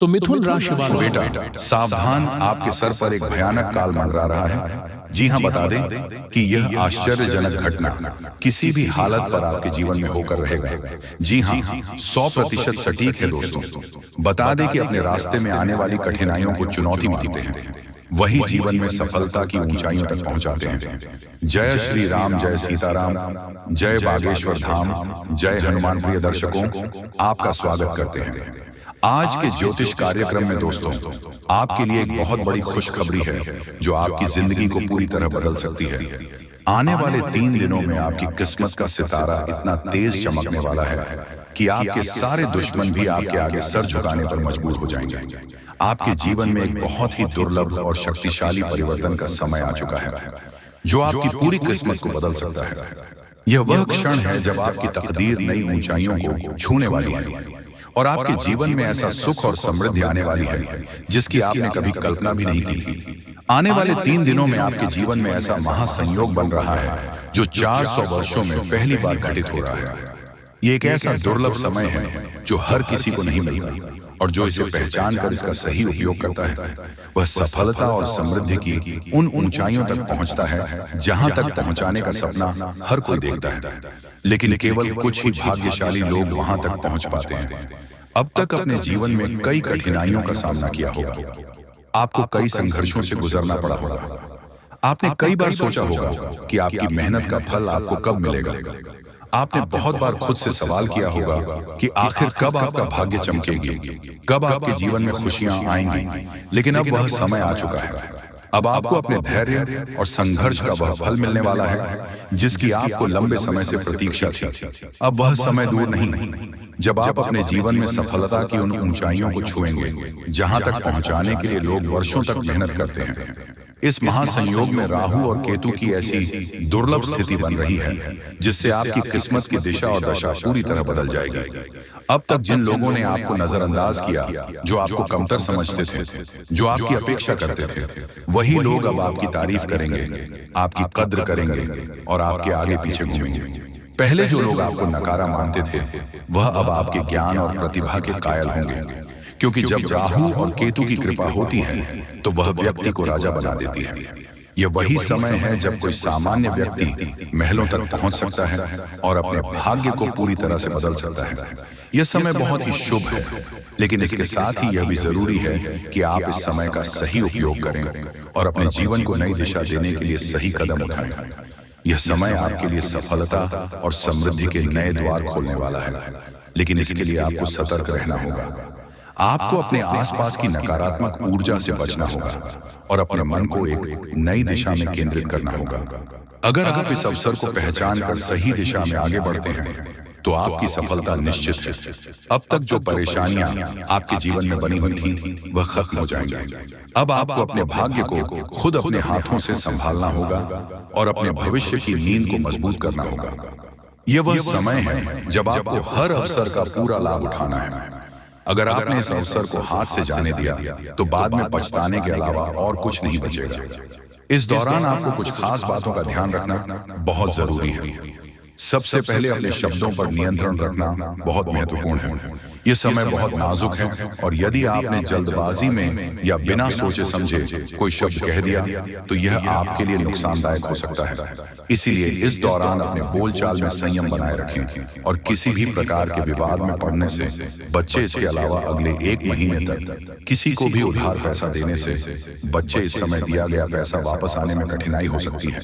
तो मिथुन राशि वालों, बेटा सावधान, आपके सर पर एक भयानक काल मंडरा रहा है। जी हाँ, बता दें कि यह आश्चर्यजनक घटना किसी भी हालत पर आपके जीवन में होकर रहेगा। जी हाँ, 100% सटीक है दोस्तों। बता दें कि अपने रास्ते में आने वाली कठिनाइयों को चुनौती मानते हैं, वही जीवन में सफलता की ऊंचाइयों तक पहुंचाते हैं। जय श्री राम, जय सीताराम, जय बागेश्वर धाम, जय हनुमान। प्रिय दर्शकों, आपका स्वागत करते हैं आज के ज्योतिष कार्यक्रम में। दोस्तों, आपके लिए एक बहुत बड़ी खुशखबरी है जो आपकी जिंदगी को पूरी तरह बदल सकती है। आने वाले 3 दिनों में आपकी किस्मत का सितारा इतना तेज चमकने वाला है कि आपके सारे दुश्मन भी आपके आगे सर झुकाने पर मजबूर हो जाएंगे। आपके जीवन में एक बहुत ही दुर्लभ और शक्तिशाली परिवर्तन का समय आ चुका है जो आपकी पूरी किस्मत को बदल सकता है। यह वह क्षण है जब आपकी तकदीर नई ऊंचाइयों को छूने वाली है और आपके जीवन में ऐसा सुख और समृद्धि आने वाली है जिसकी आपने कभी कल्पना भी नहीं की थी। आने वाले 3 दिनों में आपके जीवन में ऐसा महासंयोग बन रहा है जो 400 वर्षों में पहली बार घटित हो रहा है। ये एक ऐसा दुर्लभ समय है जो हर किसी को नहीं मिलता, और जो इसे पहचान कर इसका सही उपयोग करता है वह सफलता और समृद्धि की उन ऊंचाइयों तक पहुंचता है जहां तक पहुंचाने का सपना हर कोई देखता है, लेकिन केवल कुछ ही भाग्यशाली लोग वहां तक पहुंच पाते हैं। अब तक अपने जीवन में कई कठिनाइयों का सामना किया होगा, आपको कई संघर्षों से गुजरना पड़ा होगा। आपने कई बार सोचा होगा कि आपकी मेहनत का फल आपको कब मिलेगा। आपने बहुत बार खुद से सवाल किया होगा कि आखिर कब आपका भाग्य चमकेगी, कब आपके जीवन में खुशियां आएंगी। लेकिन अब वह समय आ चुका है। अब आपको अपने धैर्य और संघर्ष का वह फल मिलने वाला है जिसकी आपको लंबे समय से प्रतीक्षा थी। अब वह समय दूर नहीं जब आप अपने जीवन में सफलता की उन ऊंचाइयों को छुएंगे जहां तक पहुंचाने के लिए लोग वर्षों तक मेहनत करते हैं। इस महासंयोग में राहु और केतु की ऐसी दुर्लभ स्थिति बन रही है जिससे आपकी किस्मत की दिशा और दशा पूरी तरह बदल जाएगी। अब तक जिन लोगों ने आपको नजरअंदाज किया, जो आपको कमतर समझते थे, जो आपकी अपेक्षा करते थे, वही लोग अब आपकी तारीफ करेंगे, आपकी कद्र करेंगे और आपके आगे पीछे घूमेंगे। पहले जो लोग आपको नकारा मानते थे वह अब आपके ज्ञान और प्रतिभा के कायल होंगे, क्योंकि जब राहु और केतु की कृपा होती है तो वह व्यक्ति को राजा बना देती है। यह वही समय है जब कोई सामान्य व्यक्ति महलों तक पहुंच सकता है और अपने भाग्य को पूरी तरह से बदल सकता है। यह समय बहुत ही शुभ है, लेकिन इसके साथ ही यह भी जरूरी है कि आप इस समय का सही उपयोग करें और अपने जीवन को नई दिशा देने के लिए सही कदम उठाएं। यह समय आपके लिए सफलता और समृद्धि के नए द्वार खोलने वाला है, लेकिन इसके लिए आपको सतर्क रहना होगा। आपको अपने आसपास की नकारात्मक ऊर्जा से बचना होगा और अपने मन को एक नई दिशा में केंद्रित करना होगा। अगर आप इस अवसर को पहचान कर सही दिशा में आगे बढ़ते हैं तो आपकी सफलता निश्चित है। अब तक जो परेशानियां आपके जीवन में बनी हुई थी वह खत्म हो जाएंगी। अब आपको अपने भाग्य को खुद अपने हाथों से संभालना होगा और अपने भविष्य की नींद को मजबूत करना होगा। यह वह समय है जब आपको हर अवसर का पूरा लाभ उठाना है। अगर आपने इस अवसर को हाथ से जाने दिया तो बाद में पछताने के अलावा और कुछ नहीं बचेगा। इस दौरान आपको कुछ खास बातों का ध्यान रखना बहुत जरूरी है। सबसे पहले अपने शब्दों पर नियंत्रण रखना बहुत महत्वपूर्ण है। यह समय बहुत नाजुक है और यदि आपने जल्दबाजी में या बिना सोचे समझे कोई शब्द कह दिया तो यह आपके लिए नुकसानदायक हो सकता है। इसीलिए इस दौरान अपने बोलचाल में संयम बनाए रखें और किसी भी प्रकार के विवाद में पड़ने से बच्चे। इसके अलावा अगले 1 महीने तक किसी को भी उधार पैसा देने से बच्चे इस समय दिया गया पैसा वापस आने में कठिनाई हो सकती है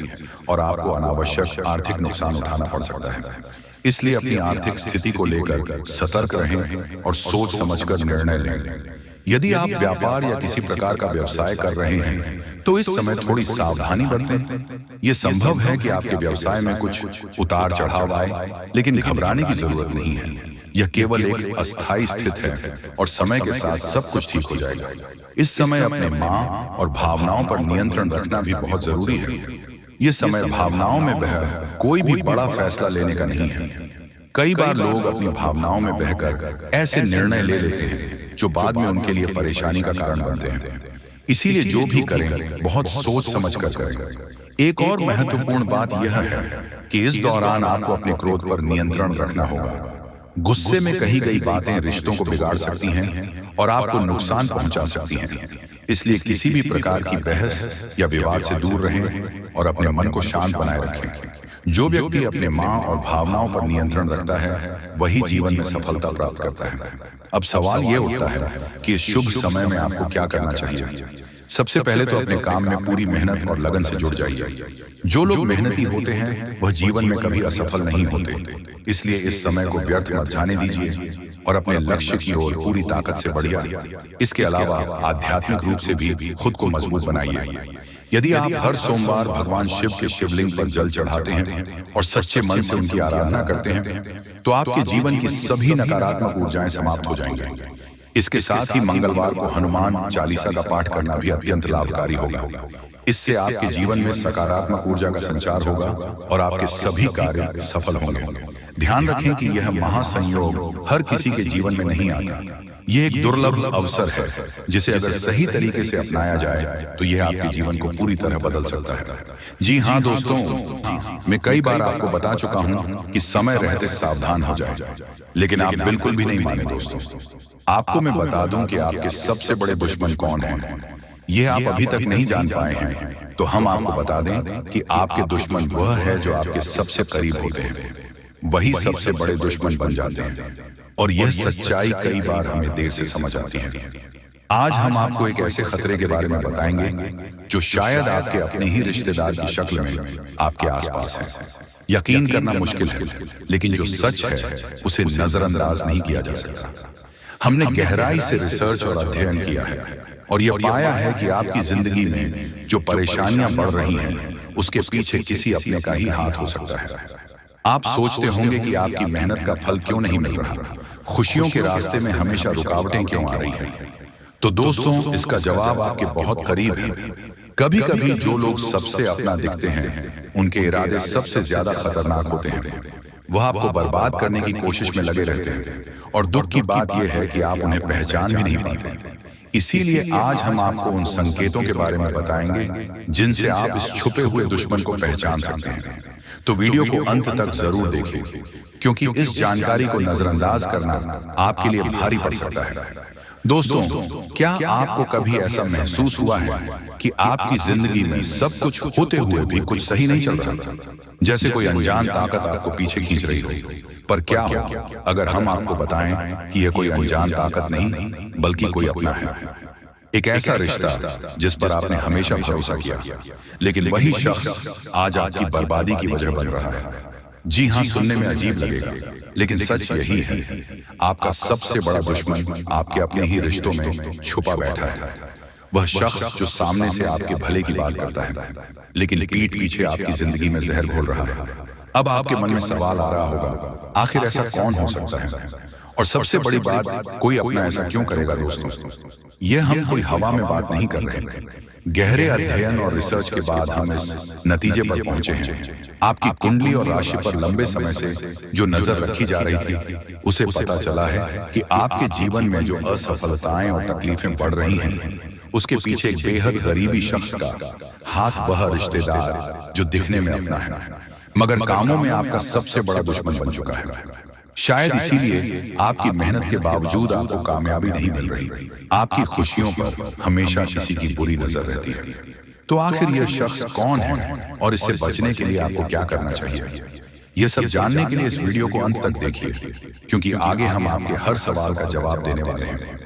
और आपको अनावश्यक आर्थिक नुकसान उठाना पड़ सकता है। इसलिए अपनी आर्थिक स्थिति को लेकर सतर्क रहें और सोच समझकर निर्णय लें। यदि आप व्यापार या किसी प्रकार का व्यवसाय कर रहे हैं तो इस समय थोड़ी सावधानी बरतें। यह संभव है कि आपके व्यवसाय में कुछ उतार चढ़ाव आए, लेकिन घबराने की जरूरत नहीं है। यह केवल एक अस्थायी स्थिति है और समय के साथ सब कुछ ठीक हो जाएगा। इस समय अपने मां और भावनाओं पर नियंत्रण रखना भी बहुत जरूरी है। यह समय भावनाओं में बह कोई भी बड़ा फैसला लेने का नहीं है। कई बार लोग अपनी भावनाओं में बहकर ऐसे निर्णय ले लेते हैं जो बाद में उनके लिए परेशानी का कारण बनते हैं। इसीलिए जो भी करें बहुत सोच समझ कर करें। एक और महत्वपूर्ण बात यह है कि इस दौरान आपको अपने क्रोध पर नियंत्रण रखना होगा। गुस्से में कही गई बातें रिश्तों को बिगाड़ सकती हैं और आपको नुकसान पहुंचा सकती हैं। इसलिए किसी भी प्रकार की बहस या विवाद से दूर रहें और अपने मन को शांत बनाए रखें। जो व्यक्ति अपने मां और भावनाओं पर नियंत्रण रखता है वही जीवन में सफलता प्राप्त करता है। अब सवाल यह उठता है कि इस शुभ समय में आपको क्या करना चाहिए। सबसे पहले तो अपने काम में पूरी मेहनत और लगन से जुड़ जाइए। जो लोग मेहनती होते हैं वह जीवन में कभी असफल नहीं होते, इसलिए इस समय को व्यर्थ मत जाने दीजिए और अपने लक्ष्य की ओर पूरी ताकत से बढ़िए। इसके अलावा आध्यात्मिक रूप से भी खुद को मजबूत बनाइए। यदि आप हर सोमवार भगवान शिव के शिवलिंग पर जल चढ़ाते हैं और सच्चे मन से उनकी आराधना करते हैं तो आपके जीवन की सभी नकारात्मक ऊर्जाएं समाप्त हो जाएंगी। इसके साथ ही मंगलवार को हनुमान चालीसा का पाठ करना भी अत्यंत लाभकारी होगा। इससे आपके जीवन में सकारात्मक ऊर्जा का संचार होगा और आपके सभी कार्य सफल होंगे। ध्यान रखें कि यह महासंयोग हर किसी के जीवन में नहीं आता। ये एक दुर्लभ अवसर है जिसे अगर सही तरीके से अपनाया जाए तो यह आपके जीवन को पूरी तरह बदल सकता है। जी हाँ दोस्तों, मैं कई बार आपको बता चुका हूँ कि समय रहते सावधान हो जाए, लेकिन आप बिल्कुल भी नहीं माने दोस्तों। आपको मैं बता दूं कि आपके सबसे बड़े दुश्मन कौन हैं। ये आप अभी तक नहीं जान पाए हैं तो हम आपको बता दें कि आपके दुश्मन वह है जो आपके सबसे करीब होते हैं, वही सबसे बड़े दुश्मन बन जाते हैं। और यह सच्चाई कई बार हमें देर से समझ आती है। आज हम आपको एक ऐसे खतरे के बारे में बताएंगे जो शायद आपके अपने ही रिश्तेदार की शक्ल में आपके आसपास है। यकीन करना मुश्किल है, लेकिन जो सच है उसे नजरअंदाज नहीं किया जा सकता। हमने गहराई से रिसर्च और अध्ययन किया है और यह पाया है कि आपकी जिंदगी में जो परेशानियां बढ़ रही हैं उसके पीछे किसी अपने का ही हाथ हो सकता है। आप सोचते होंगे कि आपकी मेहनत का फल क्यों नहीं मिल रहा, खुशियों के रास्ते में हमेशा रुकावटें क्यों आ रही हैं। तो दोस्तों, इसका जवाब आपके बहुत करीब है। कभी कभी जो लोग सबसे अपना दिखते हैं उनके इरादे सबसे ज्यादा खतरनाक होते हैं। वह आपको बर्बाद करने की कोशिश में लगे रहते हैं और दुख की बात यह है कि आप उन्हें पहचान भी नहीं पाते। इसीलिए आज हम आपको उन संकेतों के बारे में बताएंगे जिनसे आप इस छुपे हुए दुश्मन को पहचान सकते हैं। तो वीडियो को अंत तक जरूर देखें, क्योंकि इस जानकारी को नजरअंदाज करना आपके लिए भारी पड़ सकता है। दोस्तों, क्या आपको कभी ऐसा महसूस हुआ है कि आपकी जिंदगी में सब कुछ होते हुए भी कुछ सही नहीं चल रहा, जैसे कोई अनजान ताकत आपको पीछे खींच रही हो? पर क्या हो अगर हम आपको बताएं कि यह कोई अनजान ताकत नहीं बल्कि कोई अपना है, एक ऐसा रिश्ता जिस पर आपने हमेशा भरोसा किया, लेकिन वही शख्स आज आपकी बर्बादी की वजह बन रहा है। जी हाँ, सुनने में अजीब लगेगा, लेकिन सच यही है। आपका सबसे बड़ा दुश्मन आपके अपने ही रिश्तों में छुपा बैठा है। वह शख्स जो सामने से आपके भले की बात करता है, लेकिन पीठ पीछे आपकी जिंदगी में जहर घोल रहा है। अब आपके मन में सवाल आ रहा होगा, आखिर ऐसा कौन हो सकता है? और सबसे बड़ी बात, कोई अपना ऐसा क्यों करेगा? दोस्तों, यह हम कोई हवा में बात नहीं कर रहे। गहरे अध्ययन और रिसर्च के बाद हम इस नतीजे पर पहुंचे हैं। आपकी कुंडली और राशि पर लंबे समय से जो नजर रखी जा रही थी, उसे पता चला है कि आपके जीवन में जो असफलताएं और तकलीफें बढ़ रही हैं, उसके पीछे एक बेहद गरीबी शख्स का हाथ, वह रिश्तेदार जो दिखने में अपना है मगर कामों में आपका सबसे बड़ा दुश्मन बन चुका है। शायद इसीलिए आपकी मेहनत के बावजूद आपको कामयाबी नहीं मिल रही। आपकी खुशियों पर हमेशा किसी की बुरी नजर रहती है। तो आखिर यह शख्स कौन है और इससे बचने के लिए आपको क्या करना चाहिए? यह सब जानने के लिए इस वीडियो को अंत तक देखिए, क्योंकि आगे हम आपके हर सवाल का जवाब देने वाले हैं।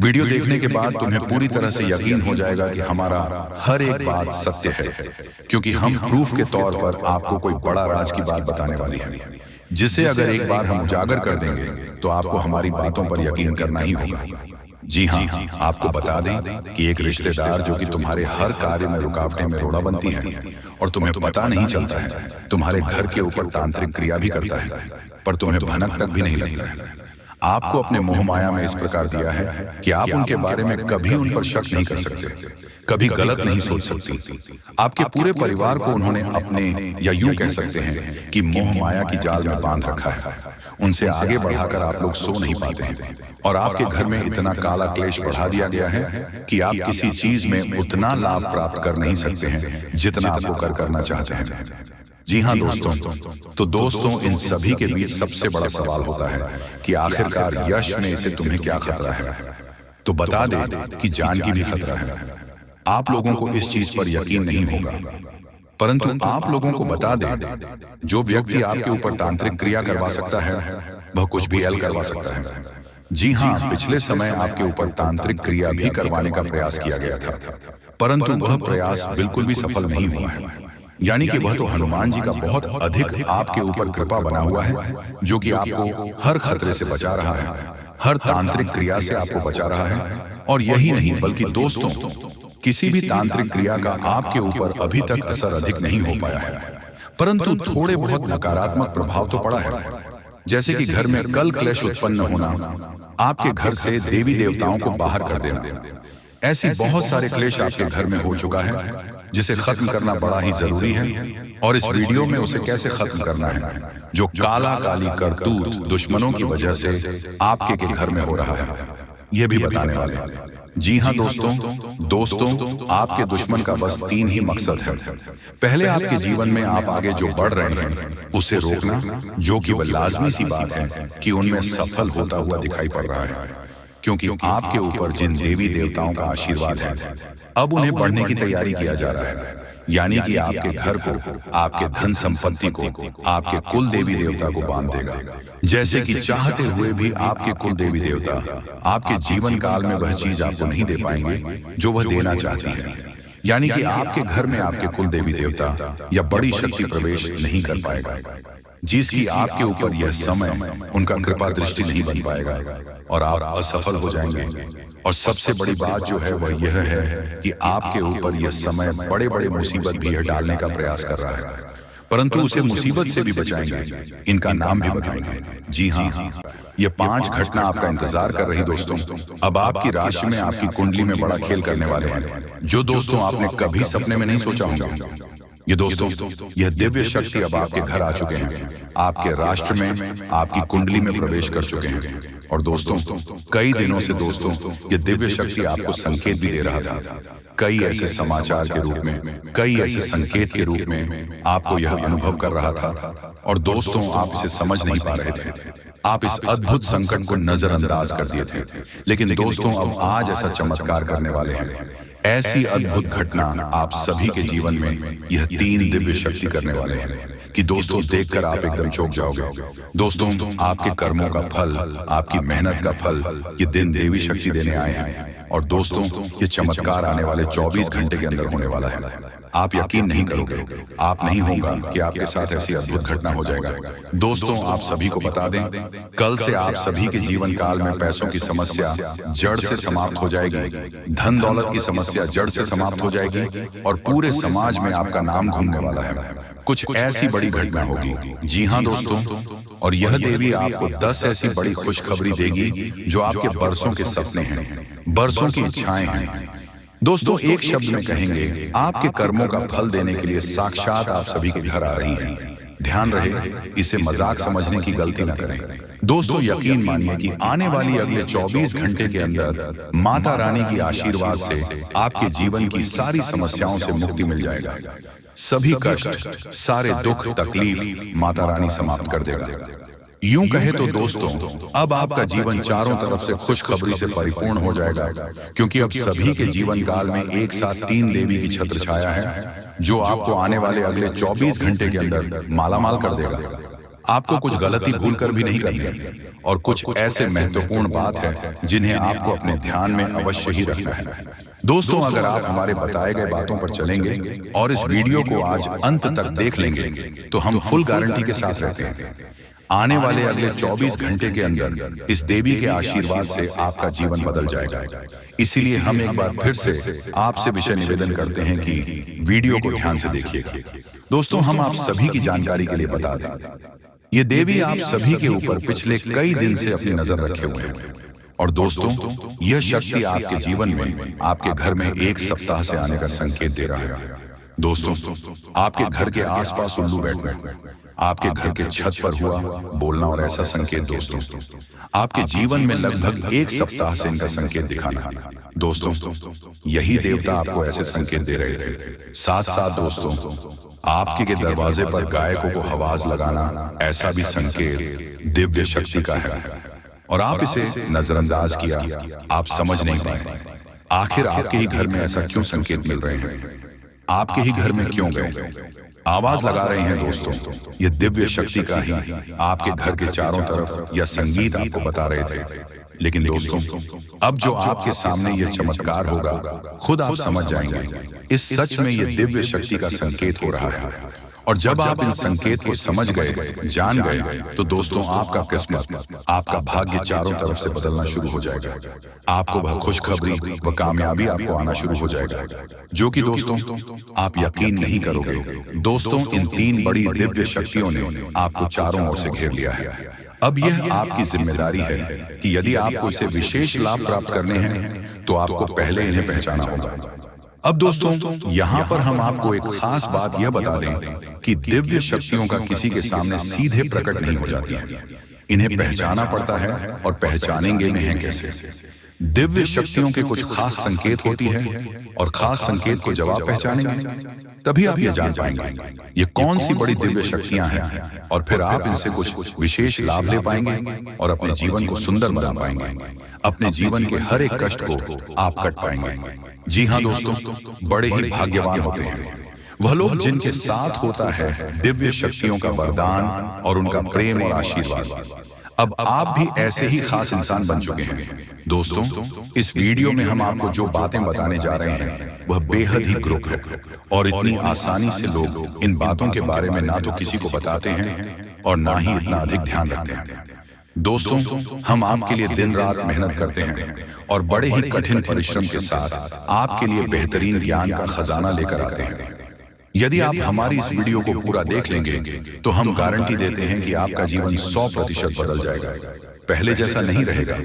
वीडियो देखने के बाद तुम्हें पूरी तरह से यकीन हो जाएगा कि हमारा हर एक बात सत्य है, क्योंकि हम प्रूफ के तौर पर आपको कोई बड़ा राज की बात बताने वाली है, जिसे अगर एक बार हम उजागर कर देंगे तो आपको हमारी बातों पर यकीन करना ही होगा। जी हाँ, आपको बता दें कि एक रिश्तेदार जो कि तुम्हारे हर कार्य में रुकावटें में रोड़ा बनती है और तुम्हें पता नहीं चलता है, तुम्हारे घर के ऊपर तांत्रिक क्रिया भी करता है, पर तुम्हें भनक तक भी नहीं लगता है। आपको अपने मोह माया में इस प्रकार दिया है कि आप उनके बारे में कभी उन पर शक नहीं कर सकते, कभी गलत नहीं सोच सकती। आपके पूरे परिवार को उन्होंने अपने, या यूं कह सकते हैं कि मोह माया की जाल में बांध रखा है। उनसे आगे बढ़ाकर आप लोग सो नहीं पाते हैं और आपके घर में इतना काला क्लेश बढ़ा दिया गया है कि आप किसी चीज में उतना लाभ प्राप्त कर नहीं सकते हैं जितना आपको करना चाहते हैं। जी हाँ दोस्तों, तो दोस्तों, इन सभी के बीच सबसे बड़ा सवाल होता है कि आखिरकार यश में इसे तुम्हें क्या खतरा है? तो बता दे कि जान की भी खतरा है। आप लोगों को इस चीज पर यकीन नहीं होगा, परंतु आप लोगों को बता दे, जो व्यक्ति आपके ऊपर तांत्रिक क्रिया करवा सकता है वह कुछ भी एल करवा सकता है। जी हाँ, पिछले समय आपके ऊपर तांत्रिक क्रिया भी करवाने का प्रयास किया गया था, परंतु वह प्रयास बिल्कुल भी सफल नहीं हुआ है। यानी कि वह तो हनुमान जी का बहुत अधिक आपके ऊपर कृपा बना हुआ है, जो कि आपको हर खतरे से बचा रहा है, हर तांत्रिक क्रिया से आपको बचा रहा है। और यही नहीं बल्कि दोस्तों, किसी भी तांत्रिक क्रिया का आपके ऊपर अभी तक असर अधिक नहीं हो पाया है, परंतु थोड़े बहुत नकारात्मक प्रभाव तो पड़ा है। जैसे कि घर में कल क्लेश उत्पन्न होना, आपके घर से देवी देवताओं को बाहर कर देना, ऐसी बहुत सारे क्लेश आपके घर में हो चुका है, जिसे खत्म करना बड़ा ही जरूरी है। और इस वीडियो में उसे कैसे खत्म करना है, जो काला काली करतूत दुश्मनों की वजह से आपके के घर में हो रहा है, यह भी बताने वाले हैं। जी हाँ दोस्तों, आपके दुश्मन का बस 3 ही मकसद है। पहले, आपके जीवन में आप आगे जो बढ़ रहे हैं उसे रोकना, जो कि वह लाजमी सी बात है कि उनमें सफल होता हुआ दिखाई पड़ रहा है, क्योंकि आपके ऊपर जिन देवी देवताओं का आशीर्वाद है अब उन्हें बढ़ने की तैयारी किया जा रहा है। यानी कि आपके घर को, आपके धन संपत्ति को, आपके कुल देवी देवता को बांध देगा। जैसे कि चाहते हुए भी आपके कुल देवी देवता आपके जीवन काल में वह चीज आपको नहीं दे पाएंगे जो वह देना चाहती है। यानी कि आपके घर में आपके कुल देवी देवता या बड़ी शक्ति प्रवेश नहीं कर पाएगा, जिसकी आपके ऊपर यह समय उनका कृपा दृष्टि नहीं बन पाएगा और आप असफल हो जाएंगे। और सबसे बड़ी बात जो है वह यह है कि आपके ऊपर यह समय बड़े बड़े मुसीबत भी डालने का प्रयास कर रहा है, परंतु उसे मुसीबत से भी बचाएंगे, इनका नाम भी बताएंगे। जी हाँ, ये 5 घटना आपका इंतजार कर रही दोस्तों। अब आपकी राशि में, आपकी कुंडली में बड़ा खेल करने वाले हैं, जो दोस्तों आपने कभी सपने में नहीं सोचा होगा। ये दोस्तों, यह दिव्य शक्ति अब आपके घर आ चुके हैं, आपके राष्ट्र में, आपकी कुंडली में प्रवेश कर चुके हैं। और दोस्तों, कई दिनों से दोस्तों ये दिव्य शक्ति आपको संकेत भी दे रहा था, कई ऐसे समाचार के रूप में, कई ऐसे संकेत के रूप में आपको यह अनुभव कर रहा था। और दोस्तों, आप इसे समझ नहीं पा रहे थे, आप इस अद्भुत संकट को नजरअंदाज कर दिए थे। लेकिन दोस्तों, अब आज ऐसा चमत्कार करने वाले हैं, ऐसी अद्भुत घटना आप सभी के जीवन में यह 3 दिव्य शक्ति करने वाले हैं कि दोस्तों देखकर आप एकदम चौंक जाओगे। दोस्तों, आपके कर्मों का फल, आपकी मेहनत का फल ये दिन देवी शक्ति देने आए हैं। और दोस्तों, ये चमत्कार आने वाले 24 घंटे के अंदर होने वाला है। आप यकीन नहीं करोगे, आप नहीं होगा कि आपके साथ ऐसी अद्भुत घटना हो जाएगा। दोस्तों, आप सभी को बता दें, कल से आप सभी के जीवन काल में पैसों की समस्या जड़ से समाप्त हो जाएगी, धन दौलत की समस्या जड़ से समाप्त हो जाएगी और पूरे समाज में आपका नाम घूमने वाला है। कुछ ऐसी बड़ी घटना होगी। जी हाँ दोस्तों, और यह देवी आपको 10 ऐसी बड़ी खुशखबरी देगी जो आपके बरसों के सपने हैं, बरसों की इच्छाएं हैं। दोस्तों, एक शब्द में कहेंगे, आपके कर्मों का फल देने के लिए साक्षात आप सभी के घर आ रही हैं। ध्यान रहे, इसे मजाक समझने की गलती न करें। दोस्तों, यकीन मानिए कि आने वाली अगले 24 घंटे के अंदर माता रानी की आशीर्वाद से आपके जीवन की सारी समस्याओं से मुक्ति मिल जाएगा। सभी कष्ट, सारे दुख तकलीफ माता रानी समाप्त कर देगा। यूं कहे तो दोस्तों, अब आपका जीवन चारों तरफ से खुशखबरी से परिपूर्ण हो जाएगा, क्योंकि अब सभी के जीवन काल में एक साथ 3 देवी की छत्र छाया है, जो आपको आने वाले अगले 24 घंटे के अंदर मालामाल कर देगा। आपको कुछ गलती भूल कर भी नहीं करनी, और कुछ ऐसे महत्वपूर्ण बात है जिन्हें आपको अपने ध्यान में अवश्य ही रखना है। दोस्तों, अगर आप हमारे बताए गए बातों पर चलेंगे और इस वीडियो को आज अंत तक देख लेंगे तो हम फुल गारंटी के साथ रहते हैं, आने वाले अगले 24 घंटे के अंदर इस देवी के आशीर्वाद से आपका जीवन बदल जाएगा। इसीलिए हम एक बार फिर से आपसे विषय निवेदन करते हैं कि वीडियो को ध्यान से देखिएगा। दोस्तों, हम आप सभी की जानकारी के लिए बता दें, ये देवी आप सभी के ऊपर पिछले कई दिन से अपनी नजर रखे हुए हैं। और दोस्तों, यह शक्ति आपके जीवन में, आपके घर में 1 सप्ताह से आने का संकेत दे रहा है। दोस्तों, आपके घर के आसपास उल्लू बैठना, आपके घर के छत पर हुआ बोलना और ऐसा संकेत दोस्तों, आपके जीवन में लगभग 1 सप्ताह से इनका संकेत दिखाना। दोस्तों, यही देवता आपको ऐसे संकेत दे रहे थे। साथ साथ दोस्तों, आपके के दरवाजे पर गायकों को आवाज लगाना, ऐसा भी संकेत दिव्य शक्ति का है। और आप इसे नजरअंदाज किया, आप समझ नहीं पाए। आखिर आपके ही घर में ऐसा क्यों संकेत मिल रहे हैं? आपके ही घर में क्यों गए? आवाज लगा रहे हैं दोस्तों, ये दिव्य शक्ति का ही आपके घर के चारों तरफ यह संगीत आपको बता रहे थे। लेकिन दोस्तों, अब जो आपके सामने ये चमत्कार होगा, खुद आप समझ जाएंगे इस सच में ये दिव्य शक्ति का संकेत हो रहा है। और जब आप इन संकेत को समझ गए, जान गए, तो दोस्तों आपका किस्मत, आपका भाग्य चारों तरफ से बदलना शुरू हो जाएगा। आपको वह खुशखबरी व कामयाबी आपको आना शुरू हो जाएगा, जो कि दोस्तों आप यकीन नहीं करोगे। दोस्तों, इन 3 बड़ी दिव्य शक्तियों ने आपको चारों ओर से घेर लिया है। अब यह आपकी जिम्मेदारी है कि यदि आपको इसे विशेष लाभ प्राप्त करने हैं, तो आपको पहले इन्हें पहचाना होगा। अब दोस्तों, यहाँ पर हम आपको एक खास बात यह बता दें कि दिव्य शक्तियों का किसी के सामने सीधे प्रकट नहीं हो जाती है। इन्हें पहचाना पड़ता है, और पहचानेंगे में है कैसे। दिव्य शक्तियों के कुछ खास संकेत होती है, और खास संकेत को जब आप पहचानेंगे, तभी आप ये जान पाएंगे ये कौन सी बड़ी दिव्य शक्तियां हैं, और फिर आप इनसे कुछ विशेष लाभ ले पाएंगे और अपने जीवन को सुंदर बना पाएंगे। अपने जीवन के हर एक कष्ट को आप कट पाएंगे। जी हाँ दोस्तों, बड़े ही भाग्यवान होते हैं वह लोग जिनके साथ होता है दिव्य शक्तियों का वरदान और उनका प्रेम और आशीर्वाद। अब आप भी ऐसे ही खास इंसान बन चुके हैं। दोस्तों, इस वीडियो में हम आपको जो बातें बताने जा रहे हैं वह बेहद ही ग्रुप है, और इतनी आसानी से लोग इन बातों के बारे में ना तो किसी को बताते हैं और ना ही इतना अधिक ध्यान रखते हैं। दोस्तों, हम आपके लिए दिन रात मेहनत करते हैं और बड़े ही कठिन परिश्रम के साथ आपके लिए बेहतरीन ज्ञान का खजाना लेकर आते हैं। यदि आप हमारी इस वीडियो को पूरा देख लेंगे, तो हम गारंटी देते हैं कि आपका जीवन 100% बदल जाएगा, पहले जैसा नहीं रहेगा।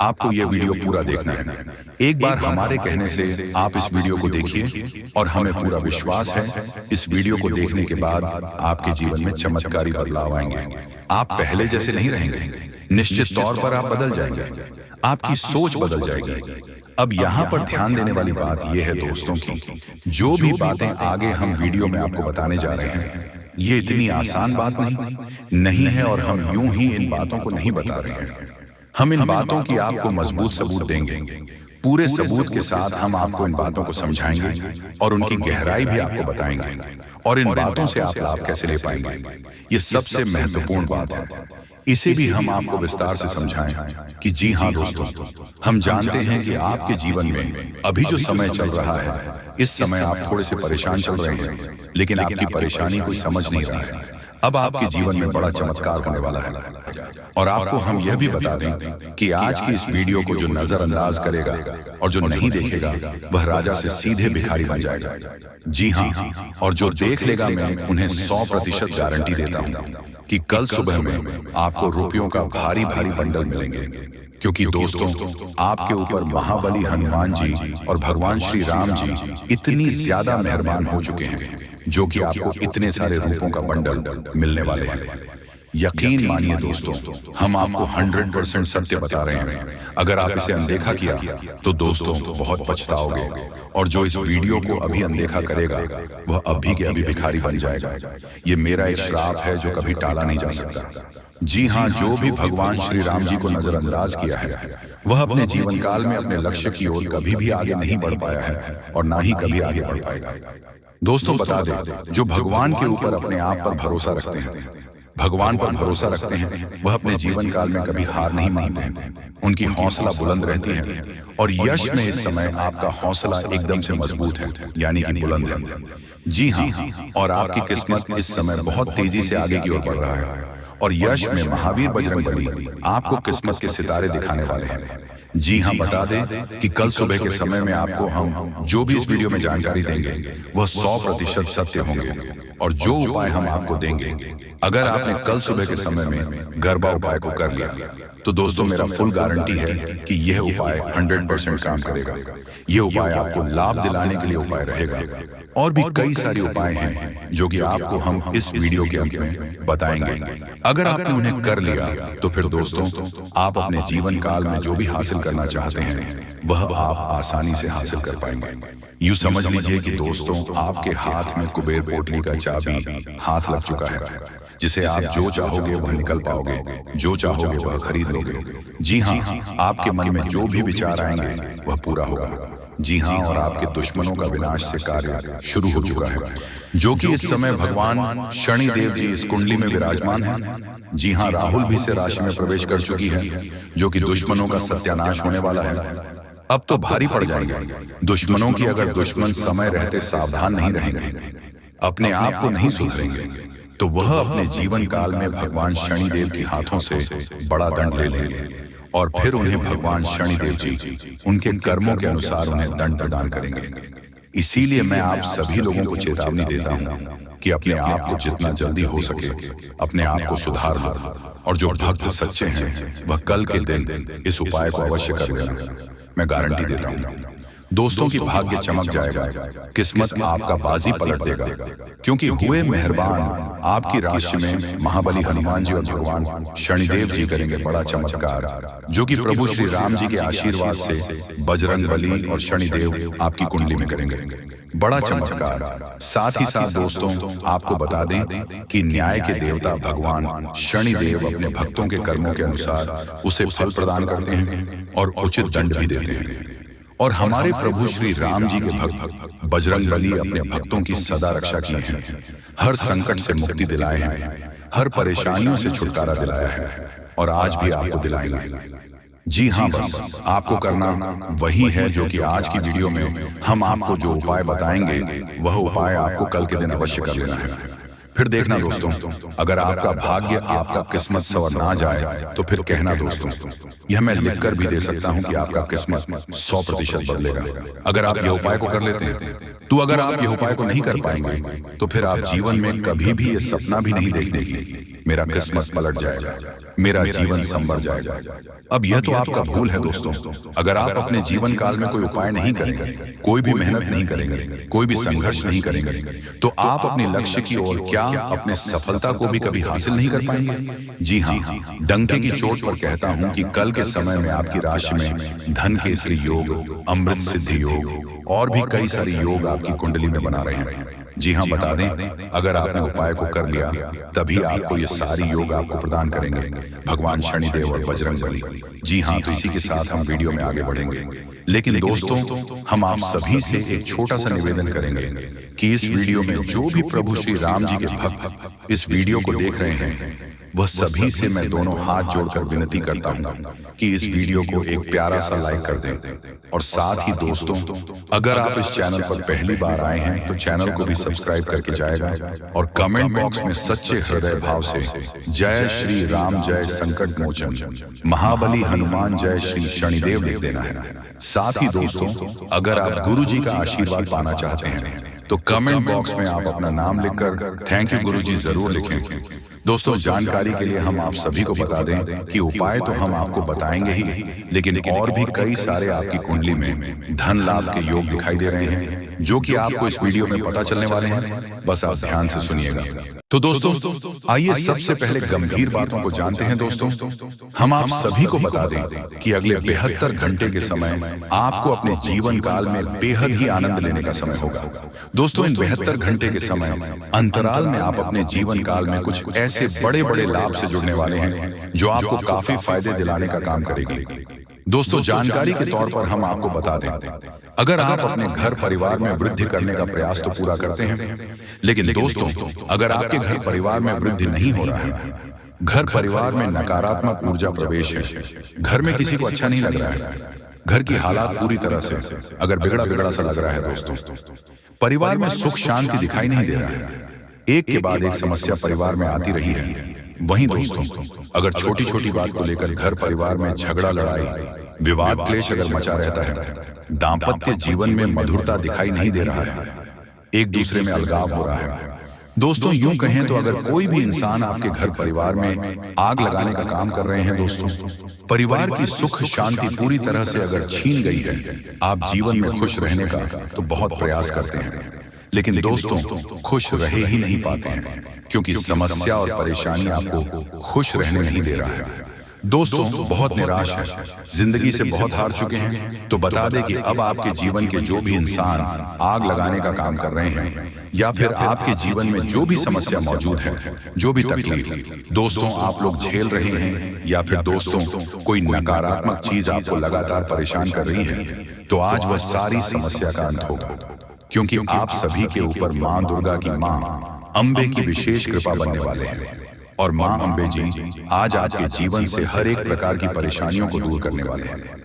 आपको यह वीडियो पूरा देखना है। एक बार हमारे कहने से आप इस वीडियो को देखिए, और हमें पूरा विश्वास है इस वीडियो को देखने के बाद आपके जीवन में चमत्कारी बदलाव आएंगे। आप पहले जैसे नहीं रहेंगे, निश्चित तौर पर आप बदल जाएंगे, आपकी सोच बदल जाएगी। अब यहाँ पर ध्यान देने वाली बात यह है दोस्तों की जो भी बातें आगे हम वीडियो में आपको बताने जा रहे हैं, ये इतनी आसान बात नहीं है, और हम यूं ही इन बातों को नहीं बता रहे हैं। हम इन बातों की आपको मजबूत सबूत देंगे। पूरे सबूत के साथ हम आपको इन बातों को समझाएंगे और उनकी गहराई भी आपको बताएंगे, और इन बातों से आप लाभ कैसे ले पाएंगे, ये सबसे महत्वपूर्ण बात है। इसे भी हम आपको विस्तार से समझाएं कि जी हाँ दोस्तों, हम जानते हैं कि आपके जीवन में अभी जो समय चल रहा है, इस समय आप थोड़े से परेशान चल रहे हैं, लेकिन आपकी परेशानी कोई समझ नहीं रहा है। अब आपके जीवन में बड़ा चमत्कार होने वाला है, और आपको हम यह भी बता दें कि आज की इस वीडियो को जो नजरअंदाज करेगा और जो नहीं देखेगा, वह राजा से सीधे भिखारी बन जाएगा। जी हाँ, और जो देख लेगा, मैं उन्हें 100% गारंटी देता हूँ कि कल सुबह में आपको रुपयों का भारी भारी बंडल मिलेंगे, क्योंकि दोस्तों आपके ऊपर महाबली हनुमान जी और भगवान श्री राम जी इतनी ज्यादा मेहरबान हो चुके हैं, जो कि आपको इतने सारे रूपों का बंडल मिलने वाले हैं। यकीन मानिए दोस्तों, हम आपको 100% सत्य बता रहे हैं। अगर आप इसे अनदेखा किया तो दोस्तों बहुत पछताओगे, और जो इस वीडियो को अभी अनदेखा करेगा वह अभी के अभी भिखारी बन जाएगा। ये मेरा एक श्राप है जो कभी टाला नहीं जा सकता। जी हाँ, जो भी भगवान श्री राम जी को नजरअंदाज किया है, वह अपने जीवन काल में अपने लक्ष्य की ओर कभी भी आगे नहीं बढ़ पाया है, और ना ही कभी आगे बढ़ पाएगा। दोस्तों बता दें, जो भगवान के ऊपर अपने आप पर भरोसा रखते हैं, भगवान पर भरोसा रखते हैं, वह अपने जीवन काल में कभी हार नहीं मानते हैं। उनकी हौसला बुलंद रहती है, और यश में इस समय आपका हौसला एकदम से मजबूत है, यानी कि बुलंद है। जी हाँ, और आपकी किस्मत इस समय बहुत तेजी से आगे की ओर बढ़ रहा है, और यश में महावीर बजरंगबली आपको किस्मत के सितारे दिखाने वाले हैं। जी हाँ, बता दें कि कल सुबह के समय में आपको हम जो भी इस वीडियो में जानकारी देंगे वह 100% सत्य होंगे, और जो उपाय हम आपको देंगे, अगर आपने कल सुबह के समय में गरबा उपाय को कर लिया, तो दोस्तों मेरा फुल गारंटी है कि यह उपाय 100% काम करेगा। यह उपाय आपको लाभ दिलाने के लिए उपाय रहेगा, और भी कई सारे उपाय हैं जो कि आपको हम इस वीडियो के अंत में बताएंगे। अगर आपने उन्हें कर लिया, तो फिर दोस्तों आप अपने जीवन काल में जो भी हासिल करना चाहते हैं वह आप आसानी से हासिल कर पाएंगे। यूं समझ लीजिए कि दोस्तों आपके हाथ में कुबेर पोटली का चाबी हाथ लग चुका है। जिसे आप जो चाहोगे वह निकल पाओगे, जो चाहोगे वह खरीद लोगे। जी हाँ, आपके मन में जो भी विचार आएंगे वह पूरा होगा। जी हाँ, और आपके दुश्मनों का विनाश से कार्य शुरू हो चुका है, जो कि इस समय भगवान शनिदेव जी इस कुंडली में विराजमान हैं। जी हाँ, राहुल भी से राशि में प्रवेश कर चुकी है, जो कि दुश्मनों का सत्यानाश होने वाला है। अब तो भारी पड़ जाएंगे दुश्मनों की, अगर दुश्मन समय रहते सावधान नहीं रहेंगे, अपने आप को नहीं सुधरेंगे, तो वह अपने जीवन काल में भगवान शनिदेव के हाथों से बड़ा दंड ले लेंगे और फिर उन्हें भगवान शनिदेव जी उनके कर्मों के अनुसार उन्हें दंड प्रदान करेंगे। इसीलिए मैं आप सभी लोगों को चेतावनी देता हूं कि अपने आप को जितना जल्दी हो सके अपने आप को सुधार लो, और जो भक्त सच्चे हैं वह कल के दिन इस उपाय को अवश्य कर लेना। मैं गारंटी देता हूं दोस्तों की भाग्य चमक जाएगा, किस्मत आपका बाजी पलट देगा, क्योंकि हुए मेहरबान आपकी राशि में महाबली हनुमान जी और भगवान शनिदेव जी करेंगे बड़ा चमत्कार, जो कि प्रभु श्री राम जी के आशीर्वाद से बजरंग बली और शनिदेव आपकी कुंडली में करेंगे बड़ा चमत्कार। साथ ही साथ दोस्तों आपको बता दें कि न्याय के देवता भगवान शनिदेव अपने भक्तों के कर्मों के अनुसार उसे फल प्रदान करते हैं और उचित दंड भी देते हैं। और हमारे प्रभु श्री राम जी के भक्त बजरंग बली अपने भक्तों की सदा रक्षा की है, हर संकट से मुक्ति दिलाए हैं, हर परेशानियों से छुटकारा दिलाया है, और आज भी आपको दिलाएंगे। जी हाँ, बस आपको करना वही है जो कि आज की वीडियो में हम आपको जो उपाय बताएंगे वह उपाय आपको कल के दिन अवश्य कर लेना है। फिर देखना दोस्तों, अगर आपका भाग्य आपका किस्मत सवर ना जाए तो फिर कहना दोस्तों, यह मैं लिखकर भी दे सकता हूं कि आपका किस्मत 100% बदलेगा अगर आप यह उपाय को कर लेते हैं। तो अगर आप यह उपाय को नहीं कर पाएंगे तो फिर आप जीवन में कभी भी ये सपना भी नहीं देखने की मेरा किस्मत पलट जाएगा, मेरा जीवन संवर जाएगा। अब यह तो आपका भूल है दोस्तों, अगर आप अपने जीवन काल में कोई उपाय नहीं करेंगे, कोई भी मेहनत नहीं करेंगे, कोई भी संघर्ष नहीं करेंगे, तो आप अपने लक्ष्य की ओर क्या अपने सफलता को भी कभी हासिल नहीं कर पाएंगे। जी हाँ, डंके की चोट पर कहता हूं कि कल के समय में आपकी राशि में धन केसरी योग, अमृत सिद्धि योग और भी कई सारे योग आपकी कुंडली में बना रहे हैं। जी हाँ, बता दें, अगर आपने उपाय को कर लिया तभी आपको ये सारी योग आपको प्रदान करेंगे भगवान शनिदेव और बजरंग बली। जी हाँ, तो इसी के साथ हम वीडियो में आगे बढ़ेंगे, लेकिन दोस्तों हम आप सभी से एक छोटा सा निवेदन करेंगे कि इस वीडियो में जो भी प्रभु श्री राम जी के भक्त इस वीडियो को देख रहे हैं वह सभी से मैं दोनों हाथ जोड़कर विनती करता हूं कि इस वीडियो को एक प्यारा सा लाइक कर दें, और साथ ही दोस्तों अगर आप इस चैनल पर पहली बार आए हैं तो चैनल को भी सब्सक्राइब करके जाएगा, और कमेंट बॉक्स में सच्चे हृदय भाव से जय श्री राम, जय संकट मोचन, महाबली हनुमान, जय श्री शनिदेव लिख देना है। साथ ही दोस्तों अगर आप गुरु जी का आशीर्वाद पाना चाहते हैं तो कमेंट बॉक्स में आप अपना नाम लिखकर थैंक यू गुरु जी जरूर लिखें। दोस्तों जानकारी के लिए हम आप सभी को बता दें कि उपाय तो हम आपको बताएंगे ही, लेकिन और भी कई सारे आपकी कुंडली में धन लाभ के योग दिखाई दे रहे हैं जो कि आपको इस वीडियो में पता चलने वाले हैं। बस आप ध्यान से सुनिएगा। तो दोस्तों आइए सबसे पहले गंभीर बातों को जानते हैं। दोस्तों हम आप सभी को बता दें कि अगले 72 घंटे के समय आपको अपने जीवन काल में बेहद ही आनंद लेने का समय होगा। दोस्तों इन 72 घंटे के समय अंतराल में आप अपने जीवन काल में कुछ ऐसे बड़े बड़े लाभ से जुड़ने वाले हैं जो आपको काफी फायदे दिलाने का काम करेगी। दोस्तों जानकारी के तौर पर हम आपको बता दें, अगर आप अपने घर परिवार में वृद्धि करने का प्रयास तो पूरा करते हैं, लेकिन दोस्तों अगर आपके घर परिवार में वृद्धि नहीं हो रहा है, घर परिवार में नकारात्मक ऊर्जा प्रवेश है, घर में किसी को अच्छा नहीं लग रहा है, घर की हालात पूरी तरह से अगर बिगड़ा बिगड़ा सा लग रहा है, दोस्तों परिवार में सुख शांति दिखाई नहीं दे रहा है, एक के बाद एक समस्या परिवार में आती रही है। वहीं दोस्तों अगर छोटी छोटी बात को लेकर घर परिवार में झगड़ा, लड़ाई, विवाद, क्लेश अगर मचा रहता है, दाम्पत्य जीवन में मधुरता दिखाई नहीं दे रहा है, एक दूसरे में अलगाव हो रहा है, दोस्तों यूं कहें तो अगर कोई भी इंसान आपके घर परिवार में आग लगाने का काम कर रहे हैं, दोस्तों परिवार की सुख शांति पूरी तरह से अगर छीन गई है, आप जीवन में खुश रहने का तो बहुत प्रयास करते हैं, लेकिन दोस्तों खुश रहे ही नहीं पाते हैं, क्योंकि समस्या और परेशानी आपको खुश रहने नहीं दे रहा है। दोस्तों बहुत निराश है, जिंदगी से बहुत हार चुके हैं, तो बता दें कि अब आपके जीवन के जो भी इंसान आग लगाने का काम कर रहे हैं, या फिर आपके जीवन में जो भी समस्या मौजूद है, जो भी तकलीफ दोस्तों आप लोग झेल रहे हैं, या फिर दोस्तों कोई नकारात्मक चीज आपको लगातार परेशान कर रही है, तो आज वह सारी समस्या का अंत होगा, क्योंकि आप सभी के ऊपर मां दुर्गा की मां अंबे की विशेष कृपा बनने वाले हैं। और मां अंबे जी आज आपके जीवन से हर एक प्रकार की परेशानियों को दूर करने वाले हैं।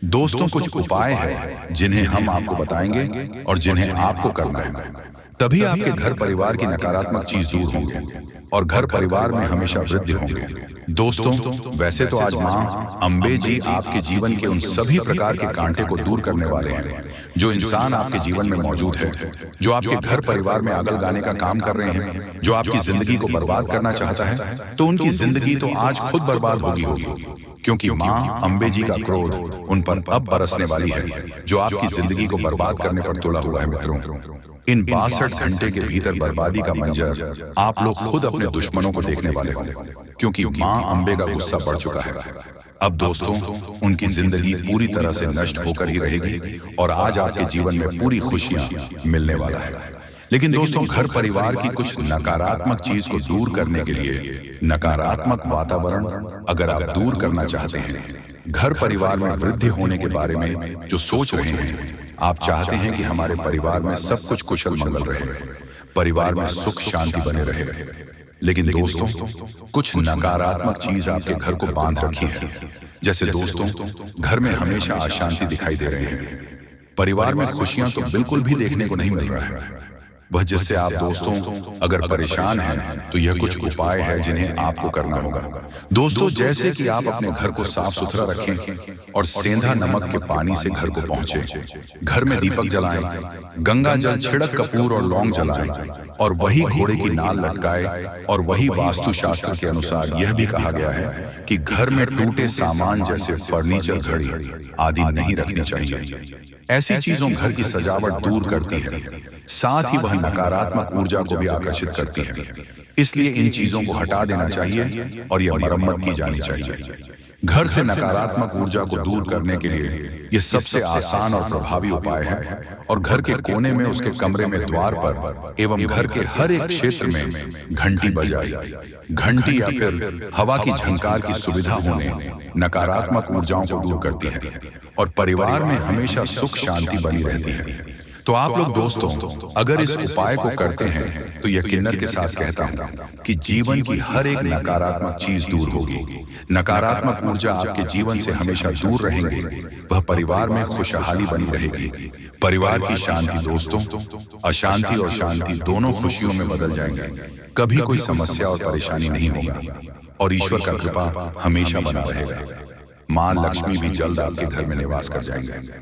दोस्तों कुछ उपाय हैं जिन्हें हम आपको बताएंगे और जिन्हें आपको करना है, तभी आपके घर परिवार की नकारात्मक चीज दूर होंगे और घर परिवार में हमेशा वृद्धि होंगे। दोस्तों वैसे तो आज मां अंबे जी आपके जीवन के उन सभी प्रकार के कांटे को दूर करने वाले हैं जो इंसान आपके जीवन में मौजूद है, जो आपके घर परिवार में आग लगाने का काम कर रहे हैं, जो आपकी जिंदगी को बर्बाद करना चाहता है, तो उनकी जिंदगी तो आज खुद बर्बाद होगी, क्योंकि मां अंबे जी का क्रोध उन पर अब बरसने वाली है, जो आपकी जिंदगी को बर्बाद करने पर तुला हुआ है। मित्रों, इन 62 घंटे के भीतर बर्बादी का मंजर आप लोग खुद अपने दुश्मनों को देखने वाले होंगे, क्योंकि मां अंबे का गुस्सा बढ़ चुका है। अब दोस्तों उनकी जिंदगी पूरी तरह से नष्ट होकर ही रहेगी और आज आपके जीवन में पूरी खुशियां मिलने वाला है। लेकिन दोस्तों घर परिवार की कुछ नकारात्मक चीज को दूर करने के लिए, नकारात्मक वातावरण अगर आप दूर करना चाहते हैं, घर परिवार में वृद्धि होने के बारे में जो सोच रहे हैं, आप चाहते हैं कि हमारे परिवार में सब कुछ कुशल मंगल रहे, परिवार में सुख शांति बने रहे, लेकिन दोस्तों कुछ नकारात्मक चीज आपके घर को बांध रखी है। जैसे दोस्तों घर में हमेशा अशांति दिखाई दे रहे हैं, परिवार में खुशियां तो बिल्कुल भी देखने को नहीं मिल रहा है। वह जिससे आप दोस्तों अगर परेशान हैं, तो यह कुछ उपाय है जिन्हें आपको करना होगा। दोस्तों जैसे कि आप अपने घर को साफ सुथरा रखें और सेंधा नमक के पानी से घर को पहुंचे, घर में दीपक जलाएं, गंगा जल छिड़क कपूर और लौंग जलाएं और वही घोड़े की नाल लटकाए। और वही वास्तु शास्त्र के अनुसार यह भी कहा गया है कि घर में टूटे सामान जैसे फर्नीचर, घड़ी आदि नहीं रखनी चाहिए। ऐसी चीजों घर की सजावट दूर करती है, साथ ही वह नकारात्मक ऊर्जा को भी आकर्षित करती है। इसलिए इन चीजों को हटा देना चाहिए और यह मरम्मत की जानी चाहिए। घर से नकारात्मक ऊर्जा को दूर करने के लिए यह सबसे आसान और प्रभावी उपाय है। और घर के कोने में, उसके कमरे में, द्वार पर एवं घर के हर एक क्षेत्र में घंटी बजाई। घंटी या फिर हवा की झंकार की सुविधा होने नकारात्मक ऊर्जाओं को दूर करती है और परिवार में हमेशा सुख शांति बनी रहती है। तो आप लोग दोस्तों अगर इस उपाय को करते हैं, तो यकीनन के साथ कहता हूं कि जीवन की हर एक नकारात्मक चीज दूर होगी, नकारात्मक ऊर्जा आपके जीवन से हमेशा दूर रहेंगे, वह परिवार में खुशहाली बनी रहेगी। परिवार की शांति दोस्तों अशांति और शांति दोनों खुशियों में बदल जाएंगे। कभी कोई समस्या और परेशानी नहीं होगा और ईश्वर का कृपा हमेशा बना रहेगा। मां लक्ष्मी भी जल्द आपके घर में निवास कर जाएंगे।